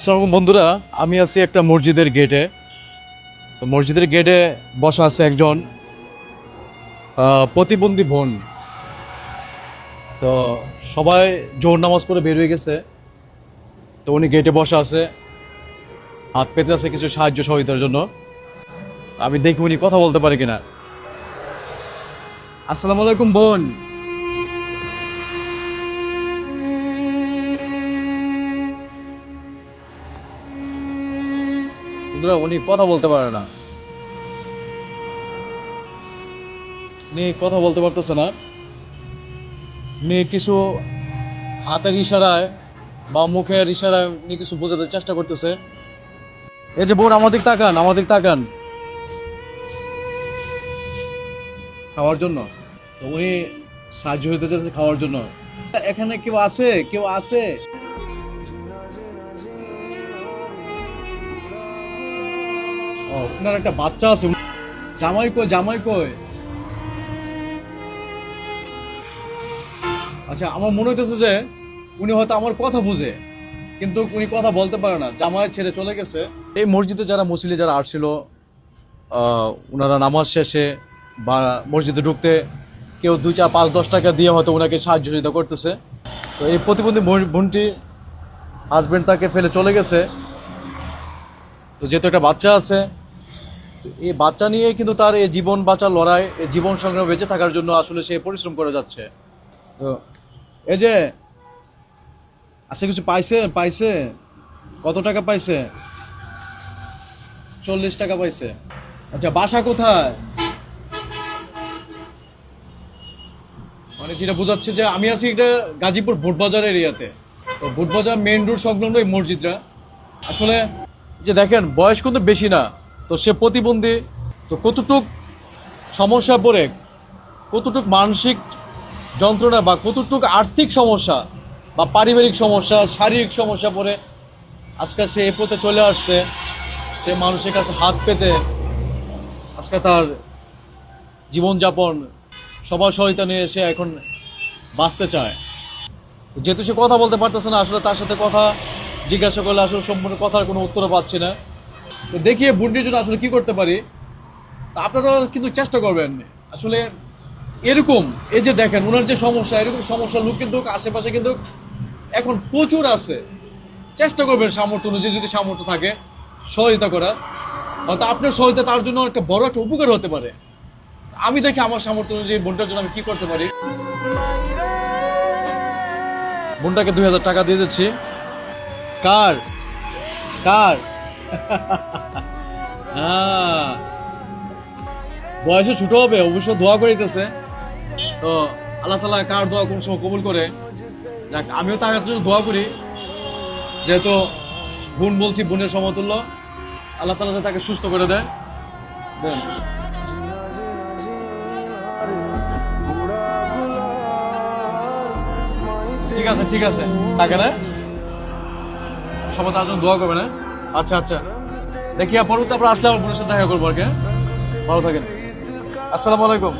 আসসালামু বন্ধুরা, আমি আছি একটা মসজিদের গেটে। তো মসজিদের গেটে বসা আছে একজন প্রতিবন্ধী বোন। তো সবাই জোহর নামাজ পড়ে বের হয়ে গেছে। তো উনি গেটে বসা আছে, হাত পেতে আছে কিছু সাহায্য সহযোগিতার জন্য। আমি দেখি উনি কথা বলতে পারে কিনা। আসসালামু আলাইকুম বোন। বন্ধুরা, উনি কথা বলতে পারে না, উনি কথা বলতে পারতেছে না। উনি কিছু হাতের ইশারায় বা মুখের ইশারায় উনি কিছু বোঝাতে চেষ্টা করতেছে। এই যে বোন, আমাদের তাকান, আমাদের তাকান খাওয়ার জন্য। তো উনি সাহায্য হইতে চাইছে খাওয়ার জন্য। এখানে কেউ আছে? কেউ আছে? ও, ওনার একটা বাচ্চা আছে। জামাই কই? জামাই কই? আচ্ছা, আমার মনে হইতেছে যে উনি হয়তো আমার কথা বুঝে, কিন্তু উনি কথা বলতে পারে না, জামাই ছেড়ে চলে গেছে। এই মসজিদে যারা মুসল্লি যারা আসছিল, ওনারা নামাজ শেষে বা মসজিদে ঢুকতে কেউ 2, 4, 5, 10 টাকা দিয়ে হয়তো ওনাকে সাহায্য সহযোগিতা করতেছে। তো এই প্রতিবন্ধী বোনটি হাজবেন্ড তাকে ফেলে চলে গেছে। তো যেহেতু একটা বাচ্চা আছে, তো এই বাচ্চা নিয়ে কিন্তু তার এই জীবন বাঁচার লড়াই, এই জীবন সংগ্রামে বেঁচে থাকার জন্য আসলে সে পরিশ্রম করে যাচ্ছে। তো এই যে আচ্ছা, কিছু পাইছে? পাইছে কত টাকা পাইছে? 40 টাকা পাইছে। আচ্ছা, বাসা কোথায়? মানে যেটা বোঝাচ্ছে যে আমি আছি একটা গাজীপুর বোটবাজার এরিয়াতে। তো বোটবাজার মেইন রোড সংলগ্ন এই মসজিদটা। আসলে যে দেখেন, বয়স কিন্তু বেশি না, তো সে প্রতিবন্ধী। তো কতটুক সমস্যা পড়ে, কতটুক মানসিক যন্ত্রণা বা কতটুক আর্থিক সমস্যা বা পারিবারিক সমস্যা, শারীরিক সমস্যা পড়ে আজকে সে এ পথে চলে আসছে। সে মানুষের কাছে হাত পেতে আজকে তার জীবনযাপন সবার সহায়তা নিয়ে সে এখন বাঁচতে চায়। যেহেতু সে কথা বলতে পারতেছে না, আসলে তার সাথে কথা জিজ্ঞাসা করলে আসলে সম্পূর্ণ কথার কোনো উত্তরও পাচ্ছি না। তো দেখিয়ে বুনটির জন্য আসলে কি করতে পারি, তা আপনারা কিন্তু চেষ্টা করবেন। আসলে এরকম, এই যে দেখেন ওনার যে সমস্যা, এরকম সমস্যার লোক কিন্তু আশেপাশে কিন্তু এখন প্রচুর আছে। চেষ্টা করবেন সামর্থ্য অনুযায়ী, যদি সামর্থ্য থাকে সহযোগিতা করার। হয়তো আপনার সহযোগিতা তার জন্য একটা বড় একটা উপকার হতে পারে। আমি দেখি আমার সামর্থ্য অনুযায়ী বোনটার জন্য আমি কি করতে পারি। বোনটাকে 2000 টাকা দিয়ে যাচ্ছি। কার? কার? হ্যাঁ, বয়সে ছোট হবে, অবশ্য দোয়া করিতেছে। তো আল্লাহ তাআলা কার দোয়া কোন সময় কবুল করে। যাক, আমিও তার জন্য দোয়া করি, যেহেতু বোন বলছি, বোনের সমতুল্য। আল্লাহ তাআলা যাতে তাকে সুস্থ করে দেয়। দেন। ঠিক আছে, ঠিক আছে, থাকে না, সবাই তার জন্য দোয়া করবে না। আচ্ছা আচ্ছা, দেখি পরবর্তী আপনার আসলে আমার বোনের সাথে দেখা করবো আর কি। ভালো থাকেন। আসসালামু আলাইকুম।